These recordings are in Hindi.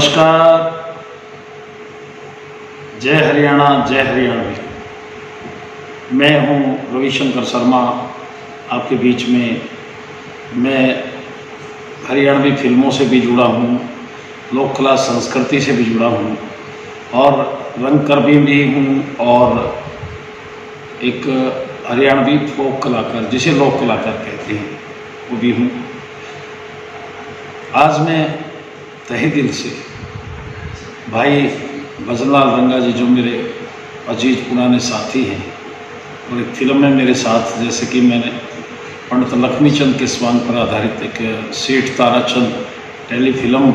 नमस्कार। जय हरियाणा, जय हरियाणवी। मैं हूं रविशंकर शर्मा आपके बीच में। मैं हरियाणवी फिल्मों से भी जुड़ा हूं, लोक कला संस्कृति से भी जुड़ा हूं और रंगकर्मी भी हूं और एक हरियाणवी फोक कलाकार जिसे लोक कलाकार कहते हैं वो भी हूं। आज मैं तहे दिल से भाई भजनलाल रंगा जी, जो मेरे अजीज पुराने साथी हैं और एक फिल्म में मेरे साथ, जैसे कि मैंने पंडित लक्ष्मीचंद के स्वांग पर आधारित एक सेठ ताराचंद टेली फिल्म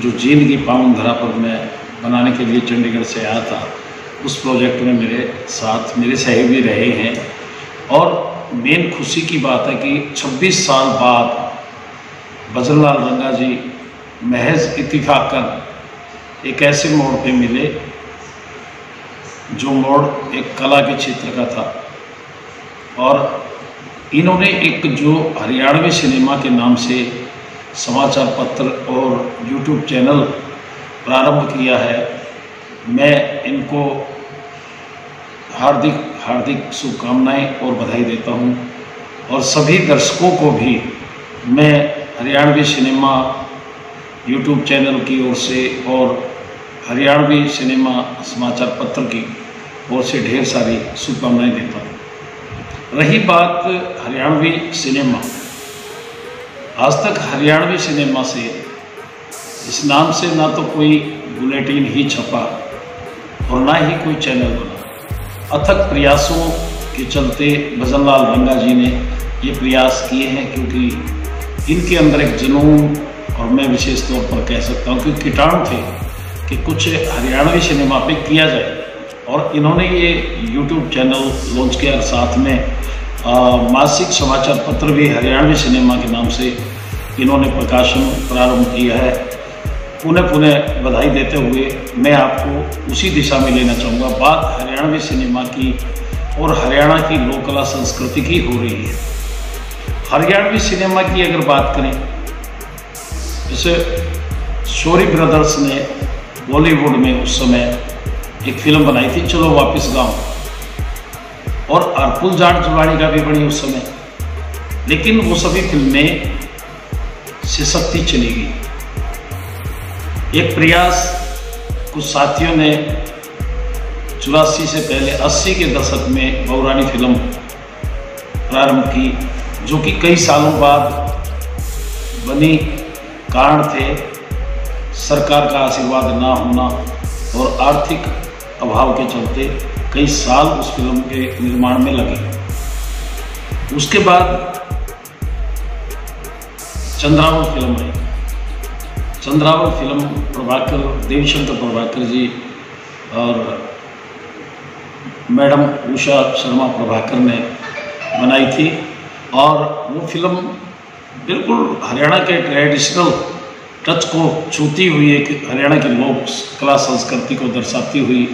जो जिंदगी पावन धरा पर मैं बनाने के लिए चंडीगढ़ से आया था, उस प्रोजेक्ट में मेरे साथ मेरे सहयोगी रहे हैं। और मेन खुशी की बात है कि 26 साल बाद भजनलाल रंगा जी महज इत्तिफाकन एक ऐसे मोड़ पे मिले जो मोड़ एक कला के क्षेत्र का था और इन्होंने एक जो हरियाणवी सिनेमा के नाम से समाचार पत्र और यूट्यूब चैनल प्रारंभ किया है। मैं इनको हार्दिक हार्दिक शुभकामनाएं और बधाई देता हूं और सभी दर्शकों को भी मैं हरियाणवी सिनेमा यूट्यूब चैनल की ओर से और हरियाणवी सिनेमा समाचार पत्र की ओर से ढेर सारी शुभकामनाएं देता हूँ। रही बात हरियाणवी सिनेमा, आज तक हरियाणवी सिनेमा से इस नाम से ना तो कोई बुलेटिन ही छपा और ना ही कोई चैनल बना। अथक प्रयासों के चलते भजनलाल रंगा जी ने ये प्रयास किए हैं, क्योंकि इनके अंदर एक जुनून, और मैं विशेष तौर पर कह सकता हूँ कि कीटाणु थे कि कुछ हरियाणवी सिनेमा पे किया जाए। और इन्होंने ये यूट्यूब चैनल लॉन्च किया और साथ में मासिक समाचार पत्र भी हरियाणवी सिनेमा के नाम से इन्होंने प्रकाशन प्रारंभ किया है। पुनः पुनः बधाई देते हुए मैं आपको उसी दिशा में लेना चाहूँगा। बात हरियाणवी सिनेमा की और हरियाणा की लोक कला संस्कृति की हो रही है। हरियाणवी सिनेमा की अगर बात करें, जैसे शौरी ब्रदर्स ने बॉलीवुड में उस समय एक फिल्म बनाई थी, चलो वापस गाँव, और अरपुल जाट जुलानी का भी बनी उस समय, लेकिन वो सभी फिल्में सिसकती चली गई। एक प्रयास कुछ साथियों ने 84 से पहले 80 के दशक में बहुरानी फिल्म प्रारंभ की, जो कि कई सालों बाद बनी। कारण थे सरकार का आशीर्वाद ना होना और आर्थिक अभाव के चलते कई साल उस फिल्म के निर्माण में लगे। उसके बाद चंद्रावल फिल्म आई। चंद्रावल फिल्म प्रभाकर, देवीशंकर प्रभाकर जी और मैडम उषा शर्मा प्रभाकर ने बनाई थी और वो फिल्म बिल्कुल हरियाणा के ट्रेडिशनल टच को छूती हुई, एक हरियाणा की लोक कला संस्कृति को दर्शाती हुई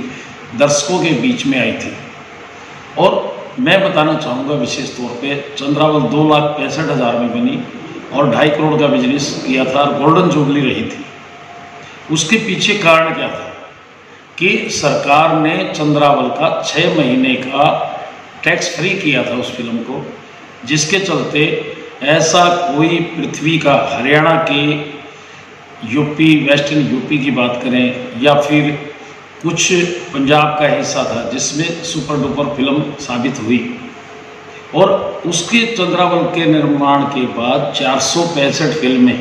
दर्शकों के बीच में आई थी। और मैं बताना चाहूँगा विशेष तौर पे चंद्रावल 2,65,000 में बनी और 2.5 करोड़ का बिजनेस किया था और गोल्डन जुबली रही थी। उसके पीछे कारण क्या था कि सरकार ने चंद्रावल का 6 महीने का टैक्स फ्री किया था उस फिल्म को, जिसके चलते ऐसा कोई पृथ्वी का, हरियाणा के यूपी, वेस्टर्न यूपी की बात करें या फिर कुछ पंजाब का हिस्सा था जिसमें सुपर डुपर फिल्म साबित हुई। और उसके चंद्रावल के निर्माण के बाद 465 फिल्में,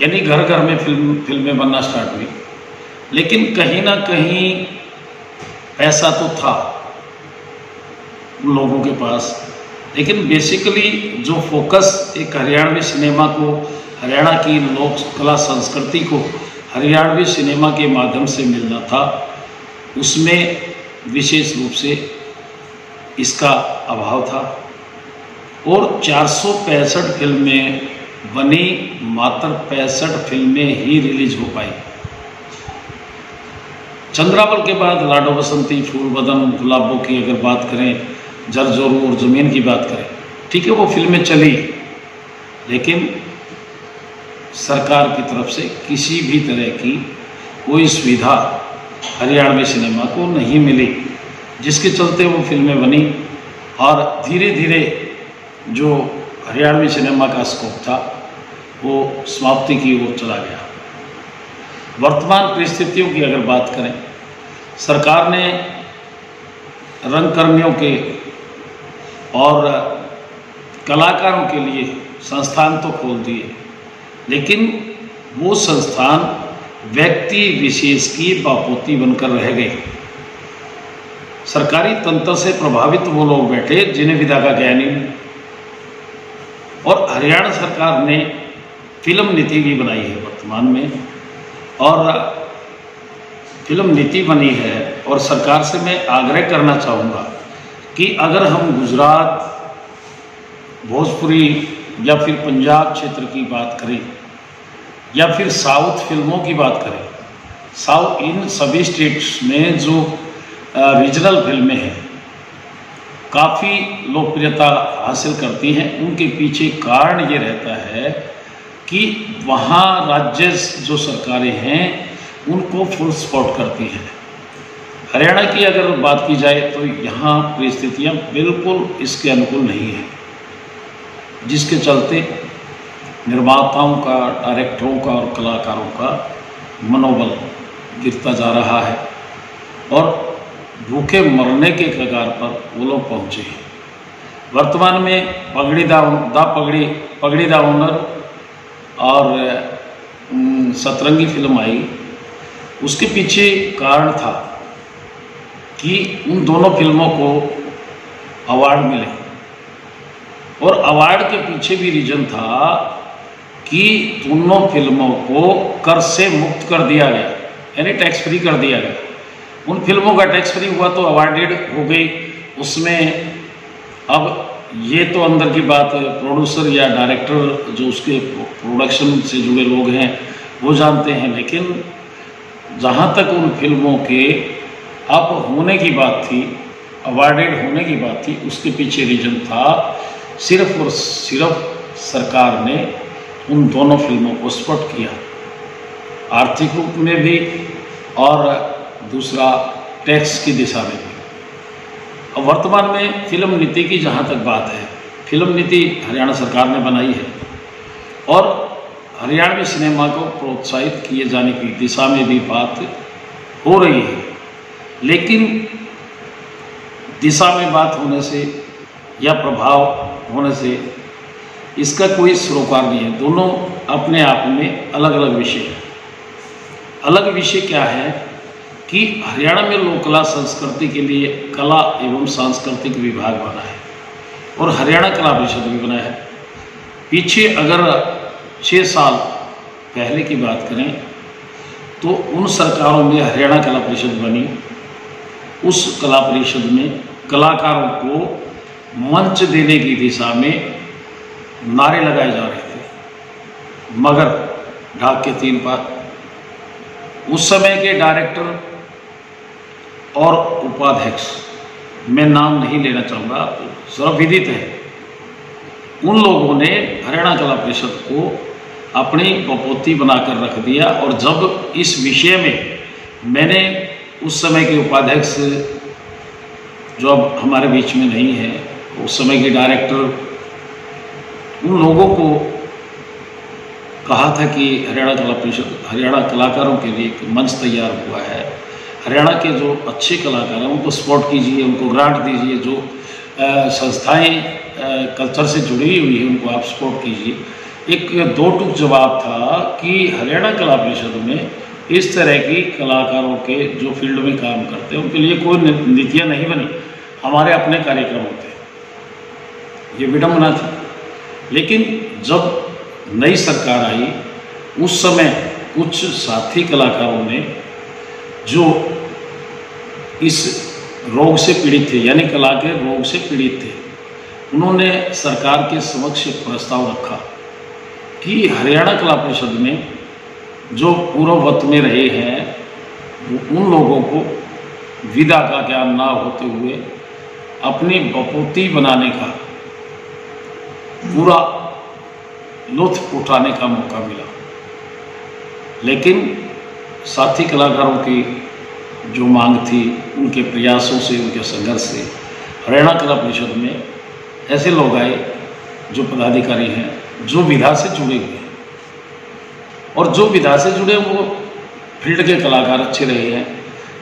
यानी घर घर में फिल्में बनना स्टार्ट हुई। लेकिन कहीं ना कहीं पैसा तो था उन लोगों के पास, लेकिन बेसिकली जो फोकस एक हरियाणवी सिनेमा को, हरियाणा की लोक कला संस्कृति को हरियाणवी सिनेमा के माध्यम से मिलना था, उसमें विशेष रूप से इसका अभाव था। और 465 फिल्में बनी, मात्र 65 फिल्में ही रिलीज हो पाई। चंद्रावल के बाद लाडो बसंती, फूल बदन, गुलाबों की अगर बात करें, जरजोरू और ज़मीन की बात करें, ठीक है वो फिल्में चली, लेकिन सरकार की तरफ से किसी भी तरह की कोई सुविधा हरियाणवी सिनेमा को नहीं मिली, जिसके चलते वो फिल्में बनी और धीरे धीरे जो हरियाणवी सिनेमा का स्कोप था वो समाप्ति की ओर चला गया। वर्तमान परिस्थितियों की अगर बात करें, सरकार ने रंगकर्मियों के और कलाकारों के लिए संस्थान तो खोल दिए, लेकिन वो संस्थान व्यक्ति विशेष की बापोती बनकर रह गए। सरकारी तंत्र से प्रभावित वो लोग बैठे जिन्हें विधा का ज्ञान ही नहीं। और हरियाणा सरकार ने फिल्म नीति भी बनाई है वर्तमान में, और फिल्म नीति बनी है। और सरकार से मैं आग्रह करना चाहूँगा कि अगर हम गुजरात, भोजपुरी या फिर पंजाब क्षेत्र की बात करें या फिर साउथ फिल्मों की बात करें, इन सभी स्टेट्स में जो रीजनल फिल्में हैं काफ़ी लोकप्रियता हासिल करती हैं। उनके पीछे कारण ये रहता है कि वहाँ राज्य जो सरकारें हैं उनको फुल सपोर्ट करती हैं। हरियाणा की अगर बात की जाए तो यहाँ परिस्थितियाँ बिल्कुल इसके अनुकूल नहीं हैं, जिसके चलते निर्माताओं का, डायरेक्टरों का और कलाकारों का मनोबल गिरता जा रहा है और भूखे मरने के कगार पर वो लोग पहुँचे हैं। वर्तमान में पगड़ी दा ओनर और सतरंगी फिल्म आई, उसके पीछे कारण था कि उन दोनों फिल्मों को अवार्ड मिले, और अवार्ड के पीछे भी रीजन था कि दोनों फिल्मों को कर से मुक्त कर दिया गया, यानी टैक्स फ्री कर दिया गया। उन फिल्मों का टैक्स फ्री हुआ तो अवार्डेड हो गई। उसमें अब ये तो अंदर की बात प्रोड्यूसर या डायरेक्टर जो उसके प्रोडक्शन से जुड़े लोग हैं वो जानते हैं, लेकिन जहाँ तक उन फिल्मों के अप होने की बात थी, अवार्डेड होने की बात थी, उसके पीछे रीजन था सिर्फ और सिर्फ सरकार ने उन दोनों फिल्मों को सपोर्ट किया, आर्थिक रूप में भी और दूसरा टैक्स की दिशा में भी। अब वर्तमान में फिल्म नीति की जहाँ तक बात है, फिल्म नीति हरियाणा सरकार ने बनाई है और हरियाणवी सिनेमा को प्रोत्साहित किए जाने की दिशा में भी बात हो रही है, लेकिन दिशा में बात होने से या प्रभाव होने से इसका कोई सरोकार नहीं है। दोनों अपने आप में अलग अलग विषय हैं। अलग विषय क्या है कि हरियाणा में लोक कला संस्कृति के लिए कला एवं सांस्कृतिक विभाग बना है और हरियाणा कला परिषद भी बना है। पीछे अगर 6 साल पहले की बात करें तो उन सरकारों में हरियाणा कला परिषद बनी। उस कला परिषद में कलाकारों को मंच देने की दिशा में नारे लगाए जा रहे थे, मगर ढाक के 3 पार। उस समय के डायरेक्टर और उपाध्यक्ष, मैं नाम नहीं लेना चाहूँगा, सर्वविदित है, उन लोगों ने हरियाणा कला परिषद को अपनी बपोती बनाकर रख दिया। और जब इस विषय में मैंने उस समय के उपाध्यक्ष, जो अब हमारे बीच में नहीं है, उस समय के डायरेक्टर, उन लोगों को कहा था कि हरियाणा कला परिषद हरियाणा कलाकारों के लिए एक मंच तैयार हुआ है, हरियाणा के जो अच्छे कलाकार हैं उनको सपोर्ट कीजिए, उनको ग्रांट दीजिए, जो संस्थाएं कल्चर से जुड़ी हुई है उनको आप सपोर्ट कीजिए। एक 2 टूक जवाब था कि हरियाणा कला परिषद में इस तरह की कलाकारों के जो फील्ड में काम करते हैं उनके लिए कोई नीतियाँ नहीं बनी, हमारे अपने कार्यक्रम होते हैं, ये विडम्बना थी। लेकिन जब नई सरकार आई उस समय कुछ साथी कलाकारों ने जो इस रोग से पीड़ित थे, यानी कला के रोग से पीड़ित थे, उन्होंने सरकार के समक्ष प्रस्ताव रखा कि हरियाणा कला परिषद में जो पूर्ववत में रहे हैं उन लोगों को विधा का ज्ञान ना होते हुए अपनी बपोती बनाने का पूरा लुत्फ उठाने का मौका मिला। लेकिन साथी कलाकारों की जो मांग थी, उनके प्रयासों से, उनके संघर्ष से हरियाणा कला परिषद में ऐसे लोग आए जो पदाधिकारी हैं, जो विधा से जुड़े हुए हैं, और जो विधा से जुड़े वो फील्ड के कलाकार अच्छे रहे हैं।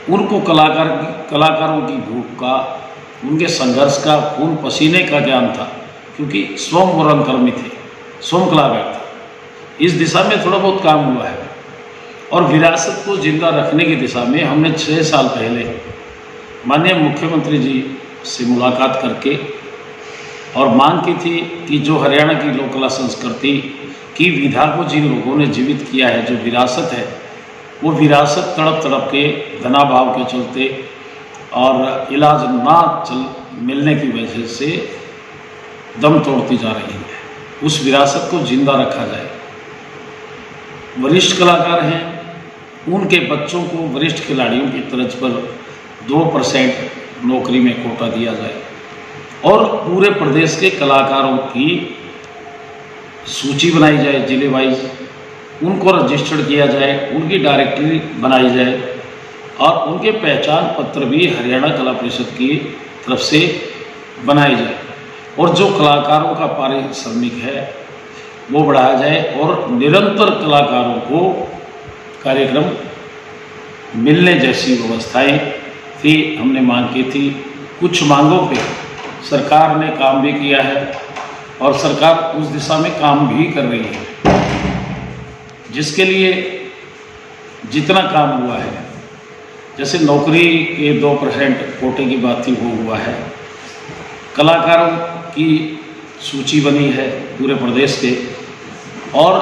उनको कलाकारों की भूख का, उनके संघर्ष का, खून पसीने का ज्ञान था, क्योंकि स्वयं वो रंगकर्मी थे, स्वयं कलाकार थे। इस दिशा में थोड़ा बहुत काम हुआ है। और विरासत को जिंदा रखने की दिशा में हमने 6 साल पहले माननीय मुख्यमंत्री जी से मुलाकात करके और मांग की थी कि जो हरियाणा की लोक कला संस्कृति की विधा को जिन लोगों ने जीवित किया है, जो विरासत है, वो विरासत तड़प तड़प के धनाभाव के चलते और इलाज ना मिलने की वजह से दम तोड़ती जा रही है। उस विरासत को जिंदा रखा जाए। वरिष्ठ कलाकार हैं, उनके बच्चों को वरिष्ठ खिलाड़ियों की तर्ज पर 2% नौकरी में कोटा दिया जाए और पूरे प्रदेश के कलाकारों की सूची बनाई जाए, जिले वाइज उनको रजिस्टर्ड किया जाए, उनकी डायरेक्टरी बनाई जाए और उनके पहचान पत्र भी हरियाणा कला परिषद की तरफ से बनाए जाए। और जो कलाकारों का पारिश्रमिक है वो बढ़ाया जाए और निरंतर कलाकारों को कार्यक्रम मिलने जैसी व्यवस्थाएं थी, हमने मांग की थी। कुछ मांगों पे सरकार ने काम भी किया है और सरकार उस दिशा में काम भी कर रही है, जिसके लिए जितना काम हुआ है, जैसे नौकरी के 2% कोटे की बात थी, वो हुआ है। कलाकारों की सूची बनी है पूरे प्रदेश के और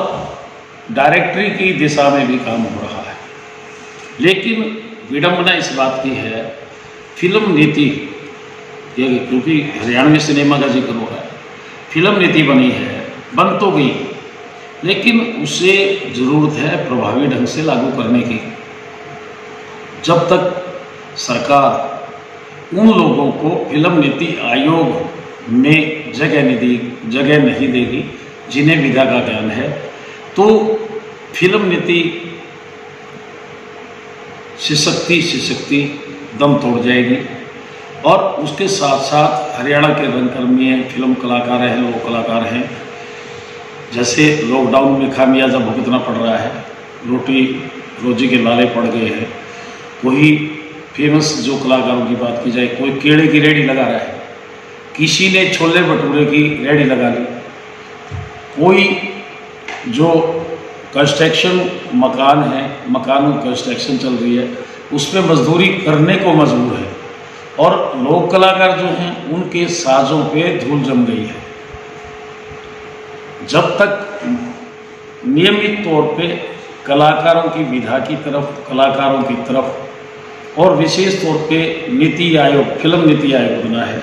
डायरेक्टरी की दिशा में भी काम हो रहा है। लेकिन विडंबना इस बात की है, फिल्म नीति, क्योंकि हरियाणवी सिनेमा का जिक्र हो रहा है, फिल्म नीति बनी है, बन तो गई, लेकिन उसे ज़रूरत है प्रभावी ढंग से लागू करने की। जब तक सरकार उन लोगों को फिल्म नीति आयोग में जगह नहीं देगी जिन्हें विधा का ज्ञान है, तो फिल्म नीति सिसकती दम तोड़ जाएगी। और उसके साथ साथ हरियाणा के रंगकर्मी हैं, फिल्म कलाकार हैं, लोक कलाकार हैं, जैसे लॉकडाउन में खामियाजा भुगतना पड़ रहा है, रोजी के लाले पड़ गए हैं। कोई फेमस जो कलाकारों की बात की जाए, कोई केले की रेहड़ी लगा रहा है, किसी ने छोले भटूरे की रेहड़ी लगा ली, कोई जो कंस्ट्रक्शन मकान है, मकानों की कंस्ट्रक्शन चल रही है, उसमें मजदूरी करने को मजबूर है। और लोक कलाकार जो हैं, उनके साजों पे धूल जम गई है। जब तक नियमित तौर पे कलाकारों की विधा की तरफ, कलाकारों की तरफ और विशेष तौर पे नीति आयोग, फिल्म नीति आयोग बना है,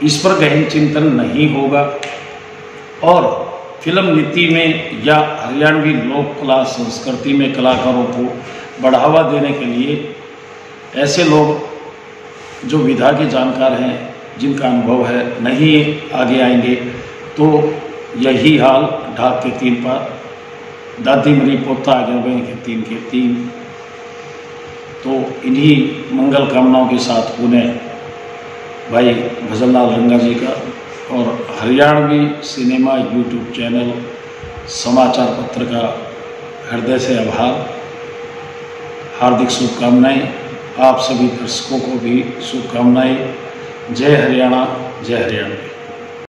इस पर गहन चिंतन नहीं होगा और फिल्म नीति में या हरियाणवी लोक कला संस्कृति में कलाकारों को बढ़ावा देने के लिए ऐसे लोग जो विधा के जानकार हैं, जिनका अनुभव है, नहीं आगे आएंगे तो यही हाल ढाक के 3 पार, दादी मरी पोता आ गया के 3 के 3। तो इन्हीं मंगल कामनाओं के साथ पुनः भाई भजनलाल रंगा जी का और हरियाणवी सिनेमा यूट्यूब चैनल समाचार पत्र का हृदय से आभार, हार्दिक शुभकामनाएं। आप सभी दर्शकों को भी शुभकामनाएं। जय हरियाणा, जय हरियाणा।